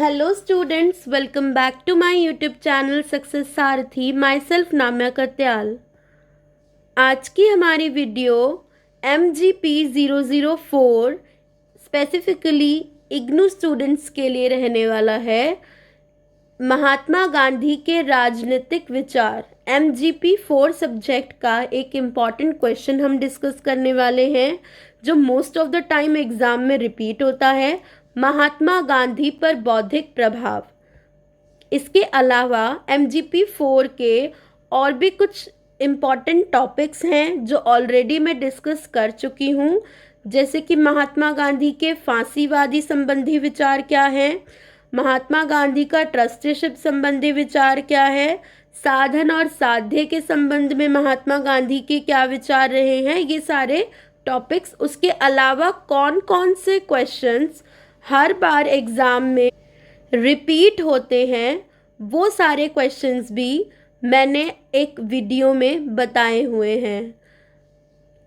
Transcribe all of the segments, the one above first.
Hello students, welcome back to my YouTube channel success Sarathi. Myself Namya Kartyal. आज की हमारी video MGP 004 specifically IGNOU students के लिए रहने वाला है। महात्मा गांधी के राजनीतिक विचार MGP 4 सब्जेक्ट का एक इम्पॉर्टेंट क्वेश्चन हम डिस्कस करने वाले हैं, जो most of the time exam में रिपीट होता है। महात्मा गांधी पर बौद्धिक प्रभाव। इसके अलावा MGP 4 के और भी कुछ इम्पॉर्टेंट टॉपिक्स हैं जो ऑलरेडी मैं डिस्कस कर चुकी हूँ, जैसे कि महात्मा गांधी के फांसीवादी संबंधी विचार क्या है, महात्मा गांधी का ट्रस्टीशिप संबंधी विचार क्या है, साधन और साध्य के संबंध में महात्मा गांधी के क्या विचार रहे हैं, ये सारे टॉपिक्स। उसके अलावा कौन कौन से क्वेश्चंस हर बार एग्ज़ाम में रिपीट होते हैं, वो सारे क्वेश्चंस भी मैंने एक वीडियो में बताए हुए हैं।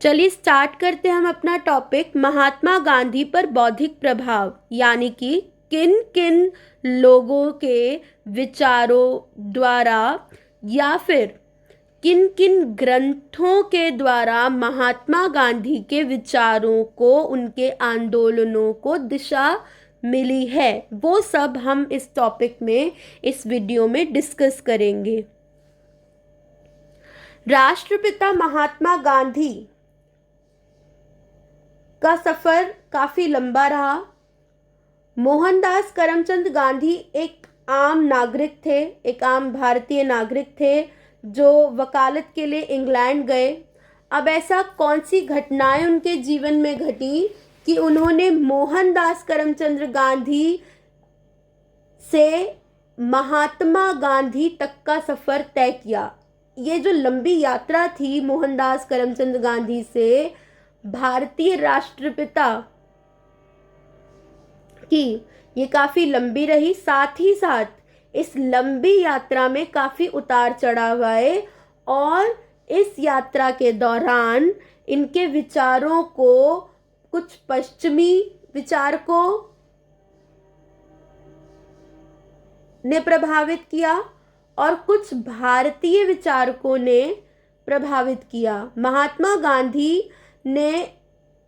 चलिए स्टार्ट करते हैं हम अपना टॉपिक। महात्मा गांधी पर बौद्धिक प्रभाव, यानी कि किन किन लोगों के विचारों द्वारा या फिर किन किन ग्रंथों के द्वारा महात्मा गांधी के विचारों को, उनके आंदोलनों को दिशा मिली है, वो सब हम इस टॉपिक में, इस वीडियो में डिस्कस करेंगे। राष्ट्रपिता महात्मा गांधी का सफर काफी लंबा रहा। मोहनदास करमचंद गांधी एक आम नागरिक थे, एक आम भारतीय नागरिक थे जो वकालत के लिए इंग्लैंड गए। अब ऐसा कौन सी घटनाएं उनके जीवन में घटी कि उन्होंने मोहनदास करमचंद गांधी से महात्मा गांधी तक का सफर तय किया। ये जो लंबी यात्रा थी मोहनदास करमचंद गांधी से भारतीय राष्ट्रपिता की, ये काफी लंबी रही। साथ ही साथ इस लंबी यात्रा में काफी उतार चढ़ाव आए और इस यात्रा के दौरान इनके विचारों को कुछ पश्चिमी विचारकों ने प्रभावित किया और कुछ भारतीय विचारकों ने प्रभावित किया। महात्मा गांधी ने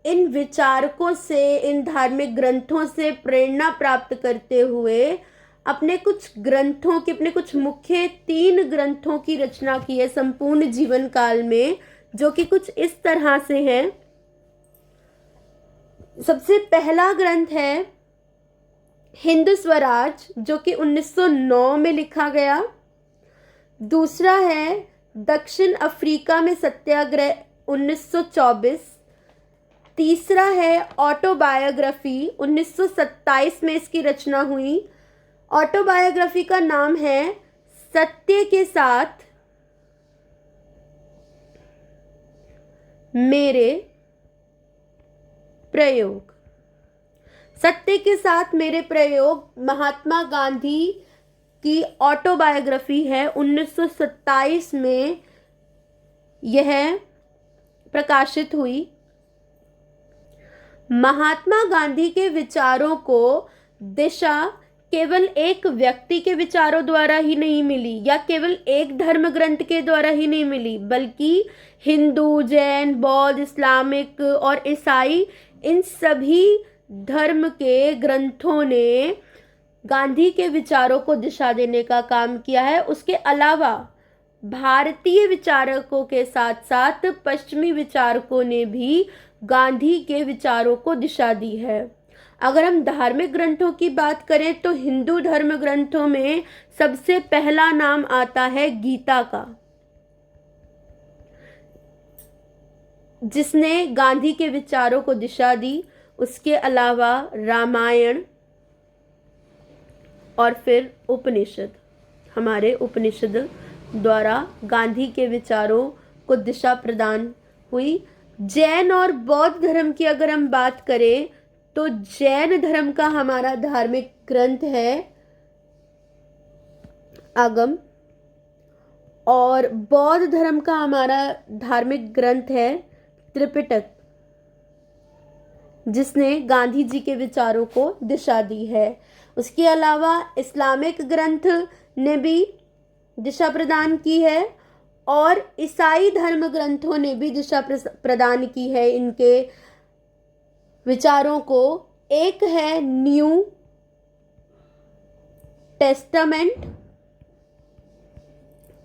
इन विचारकों से, इन धार्मिक ग्रंथों से प्रेरणा प्राप्त करते हुए अपने कुछ ग्रंथों की, अपने कुछ मुख्य 3 ग्रंथों की रचना की है संपूर्ण जीवन काल में, जो कि कुछ इस तरह से हैं। सबसे पहला ग्रंथ है हिंद स्वराज, जो कि 1909 में लिखा गया। दूसरा है दक्षिण अफ्रीका में सत्याग्रह 1924। तीसरा है ऑटोबायोग्राफी, 1927 में इसकी रचना हुई। ऑटोबायोग्राफी का नाम है सत्य के साथ मेरे प्रयोग। सत्य के साथ मेरे प्रयोग महात्मा गांधी की ऑटोबायोग्राफी है। 1927 में यह प्रकाशित हुई। महात्मा गांधी के विचारों को दिशा केवल एक व्यक्ति के विचारों द्वारा ही नहीं मिली या केवल एक धर्म ग्रंथ के द्वारा ही नहीं मिली, बल्कि हिंदू, जैन, बौद्ध, इस्लामिक और ईसाई, इन सभी धर्म के ग्रंथों ने गांधी के विचारों को दिशा देने का काम किया है। उसके अलावा भारतीय विचारकों के साथ साथ पश्चिमी विचारकों ने भी गांधी के विचारों को दिशा दी है। अगर हम धार्मिक ग्रंथों की बात करें तो हिंदू धर्म ग्रंथों में सबसे पहला नाम आता है गीता का, जिसने गांधी के विचारों को दिशा दी। उसके अलावा रामायण और फिर उपनिषद, हमारे उपनिषद द्वारा गांधी के विचारों को दिशा प्रदान हुई। जैन और बौद्ध धर्म की अगर हम बात करें तो जैन धर्म का हमारा धार्मिक ग्रंथ है आगम, और बौद्ध धर्म का हमारा धार्मिक ग्रंथ है त्रिपिटक। जिसने गांधी जी के विचारों को दिशा दी है। उसके अलावा इस्लामिक ग्रंथ ने भी दिशा प्रदान की है और ईसाई धर्म ग्रंथों ने भी दिशा प्रदान की है इनके विचारों को। एक है न्यू टेस्टामेंट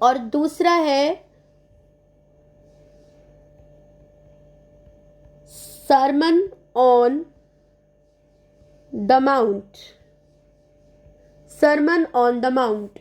और दूसरा है Sermon on the Mount. Sermon on the Mount.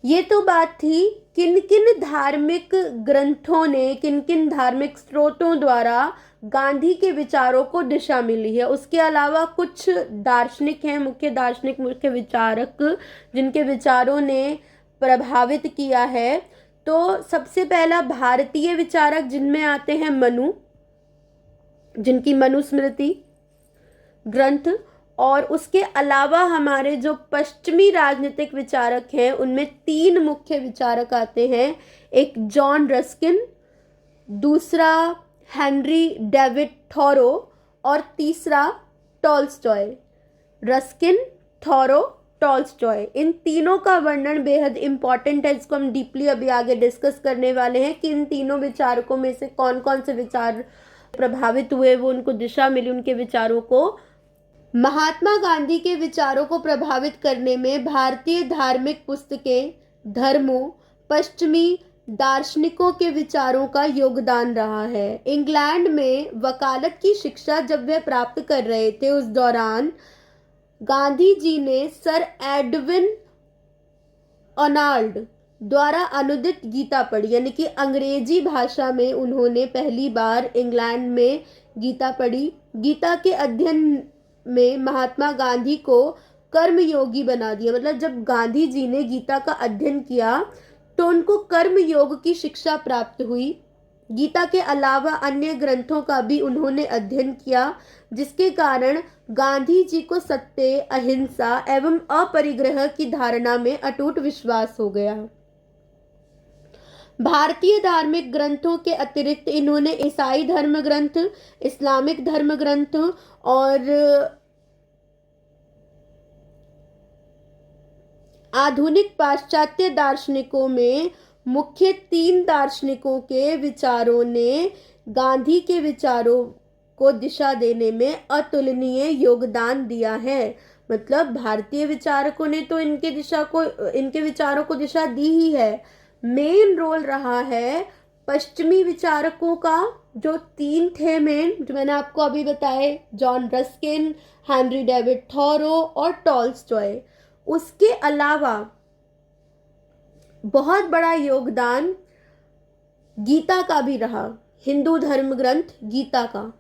ये तो बात थी किन किन धार्मिक ग्रंथों ने, किन किन धार्मिक स्रोतों द्वारा गांधी के विचारों को दिशा मिली है। उसके अलावा कुछ दार्शनिक हैं, मुख्य दार्शनिक, मुख्य विचारक जिनके विचारों ने प्रभावित किया है। तो सबसे पहला भारतीय विचारक जिनमें आते हैं मनु, जिनकी मनुस्मृति ग्रंथ, और उसके अलावा हमारे जो पश्चिमी राजनीतिक विचारक हैं उनमें 3 मुख्य विचारक आते हैं। एक जॉन रस्किन, दूसरा हेनरी डेविड थॉरो और तीसरा टॉल्स्टॉय। रस्किन, थॉरो, टॉल्स्टॉय, इन तीनों का वर्णन बेहद इंपॉर्टेंट है, जिसको हम डीपली अभी आगे डिस्कस करने वाले हैं कि इन तीनों विचारकों में से कौन कौन से विचार प्रभावित हुए, वो उनको दिशा मिली उनके विचारों को। महात्मा गांधी के विचारों को प्रभावित करने में भारतीय धार्मिक पुस्तकें, धर्मों, पश्चिमी दार्शनिकों के विचारों का योगदान रहा है। इंग्लैंड में वकालत की शिक्षा जब वे प्राप्त कर रहे थे, उस दौरान गांधी जी ने सर एडविन अर्नाल्ड द्वारा अनुदित गीता पढ़ी, यानी कि अंग्रेजी भाषा में उन्होंने पहली बार इंग्लैंड में गीता पढ़ी। गीता के अध्ययन में महात्मा गांधी को कर्मयोगी बना दिया। मतलब जब गांधी जी ने गीता का अध्ययन किया तो उनको कर्म योग की शिक्षा प्राप्त हुई। गीता के अलावा अन्य ग्रंथों का भी उन्होंने अध्ययन किया, जिसके कारण गांधी जी को सत्य, अहिंसा एवं अपरिग्रह की धारणा में अटूट विश्वास हो गया। भारतीय धार्मिक ग्रंथों के अतिरिक्त इन्होंने ईसाई धर्म ग्रंथ, इस्लामिक धर्म ग्रंथ और आधुनिक पाश्चात्य दार्शनिकों में मुख्य 3 दार्शनिकों के विचारों ने गांधी के विचारों को दिशा देने में अतुलनीय योगदान दिया है। मतलब भारतीय विचारकों ने तो इनके विचारों को दिशा दी ही है। मेन रोल रहा है पश्चिमी विचारकों का, जो 3 थे मेन, जो मैंने आपको अभी बताए, John Ruskin, Henry David thorough और टॉल्स्टॉय। उसके अलावा बहुत बड़ा योगदान गीता का भी रहा, हिंदू धर्म ग्रंथ गीता का।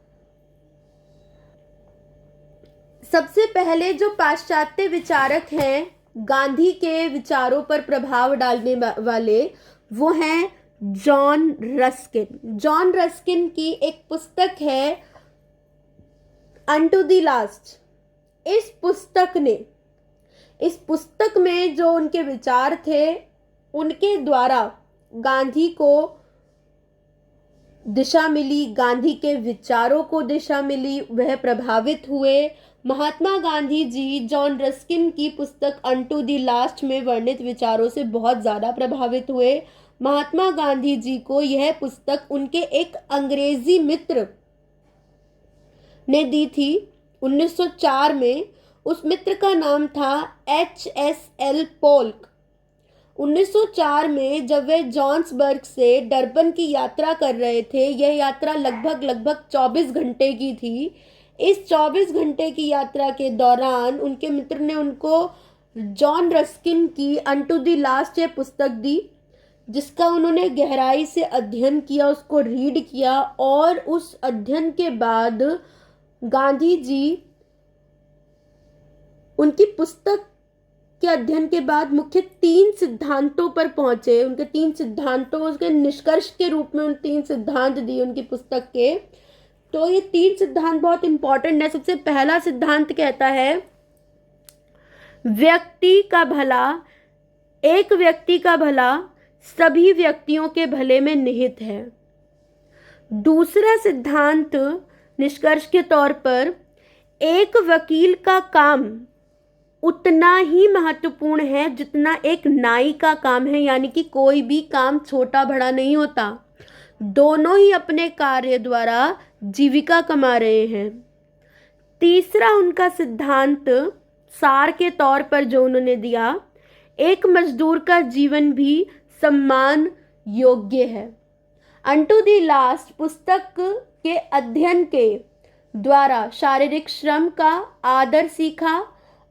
सबसे पहले जो पाश्चात्य विचारक हैं गांधी के विचारों पर प्रभाव डालने वाले, वो हैं जॉन रस्किन। जॉन रस्किन की एक पुस्तक है अनटू द लास्ट। इस पुस्तक में जो उनके विचार थे, उनके द्वारा गांधी को दिशा मिली, गांधी के विचारों को दिशा मिली, वह प्रभावित हुए। महात्मा गांधी जी जॉन रस्किन की पुस्तक अनटू द लास्ट में वर्णित विचारों से बहुत ज़्यादा प्रभावित हुए। महात्मा गांधी जी को यह पुस्तक उनके एक अंग्रेजी मित्र ने दी थी 1904 में। उस मित्र का नाम था HSL पोल्क। 1904 में जब वे जॉन्सबर्ग से डरबन की यात्रा कर रहे थे, यह यात्रा लगभग 24 घंटे की थी। इस 24 घंटे की यात्रा के दौरान उनके मित्र ने उनको जॉन रस्किन की अनटू द लास्ट यह पुस्तक दी, जिसका उन्होंने गहराई से अध्ययन किया, उसको रीड किया। और उस अध्ययन के बाद गांधी जी उनकी पुस्तक के अध्ययन के बाद मुख्य 3 सिद्धांतों पर पहुंचे। उनके 3 सिद्धांतों, उसके निष्कर्ष के रूप में उन 3 सिद्धांत दिए उनकी पुस्तक के। तो ये 3 सिद्धांत बहुत इंपॉर्टेंट है। सबसे पहला सिद्धांत कहता है व्यक्ति का भला, एक व्यक्ति का भला सभी व्यक्तियों के भले में निहित है। दूसरा सिद्धांत निष्कर्ष के तौर पर एक वकील का काम उतना ही महत्वपूर्ण है जितना एक नाई का काम है, यानी कि कोई भी काम छोटा बड़ा नहीं होता, दोनों ही अपने कार्य द्वारा जीविका कमा रहे हैं। तीसरा उनका सिद्धांत सार के तौर पर जो उन्होंने दिया, एक मजदूर का जीवन भी सम्मान योग्य है। अनटू द लास्ट पुस्तक के अध्ययन के द्वारा शारीरिक श्रम का आदर सीखा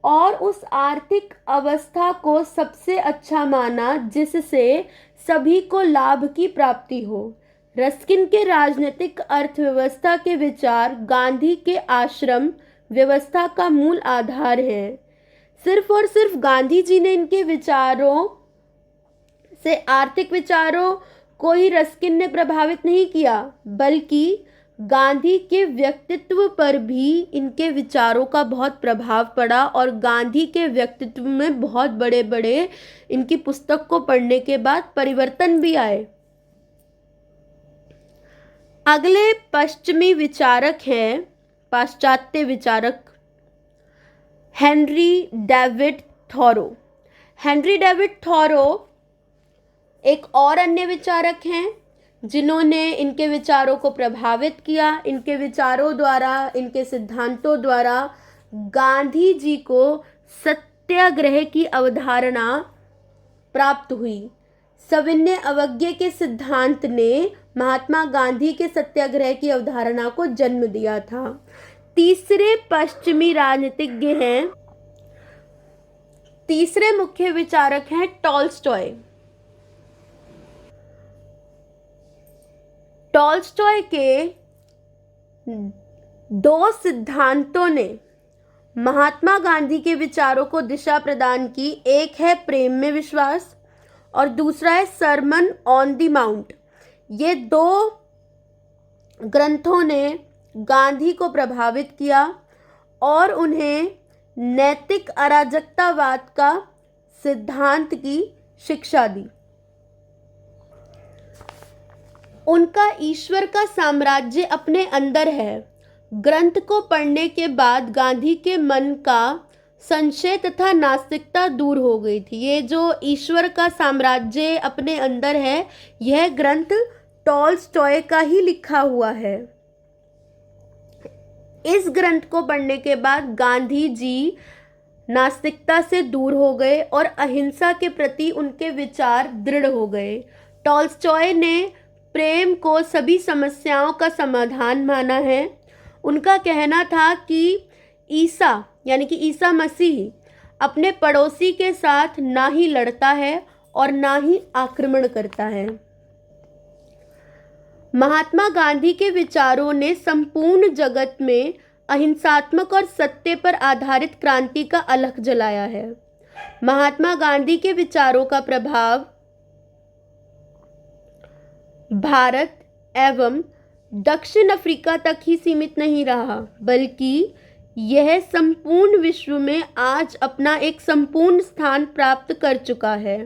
और उस आर्थिक अवस्था को सबसे अच्छा माना जिससे सभी को लाभ की प्राप्ति हो। रस्किन के राजनीतिक अर्थव्यवस्था के विचार गांधी के आश्रम व्यवस्था का मूल आधार है। सिर्फ और सिर्फ गांधी जी ने इनके विचारों से आर्थिक विचारों को ही रस्किन ने प्रभावित नहीं किया, बल्कि गांधी के व्यक्तित्व पर भी इनके विचारों का बहुत प्रभाव पड़ा और गांधी के व्यक्तित्व में बहुत बड़े बड़े इनकी पुस्तक को पढ़ने के बाद परिवर्तन भी आए। अगले पश्चिमी विचारक हैं पाश्चात्य विचारक Henry David thorough. Henry David thorough एक और अन्य विचारक हैं जिन्होंने इनके विचारों को प्रभावित किया। इनके विचारों द्वारा, इनके सिद्धांतों द्वारा गांधी जी को सत्याग्रह की अवधारणा प्राप्त हुई। सविनय अवज्ञा के सिद्धांत ने महात्मा गांधी के सत्याग्रह की अवधारणा को जन्म दिया था। तीसरे पश्चिमी राजनीतिज्ञ हैं, तीसरे मुख्य विचारक हैं टॉलस्टॉय। टॉलस्टॉय के दो सिद्धांतों ने महात्मा गांधी के विचारों को दिशा प्रदान की। एक है प्रेम में विश्वास और दूसरा है सरमन ऑन द माउंट। ये दो ग्रंथों ने गांधी को प्रभावित किया और उन्हें नैतिक अराजकतावाद का सिद्धांत की शिक्षा दी। उनका ईश्वर का साम्राज्य अपने अंदर है ग्रंथ को पढ़ने के बाद गांधी के मन का संशय तथा नास्तिकता दूर हो गई थी। ये जो ईश्वर का साम्राज्य अपने अंदर है, यह ग्रंथ टॉलस्टॉय का ही लिखा हुआ है। इस ग्रंथ को पढ़ने के बाद गांधी जी नास्तिकता से दूर हो गए और अहिंसा के प्रति उनके विचार दृढ़ हो गए। टॉलस्टॉय ने प्रेम को सभी समस्याओं का समाधान माना है। उनका कहना था कि ईसा यानी कि ईसा मसीह अपने पड़ोसी के साथ ना ही लड़ता है और ना ही आक्रमण करता है। महात्मा गांधी के विचारों ने संपूर्ण जगत में अहिंसात्मक और सत्य पर आधारित क्रांति का अलख जलाया है। महात्मा गांधी के विचारों का प्रभाव भारत एवं दक्षिण अफ्रीका तक ही सीमित नहीं रहा, बल्कि यह संपूर्ण विश्व में आज अपना एक संपूर्ण स्थान प्राप्त कर चुका है।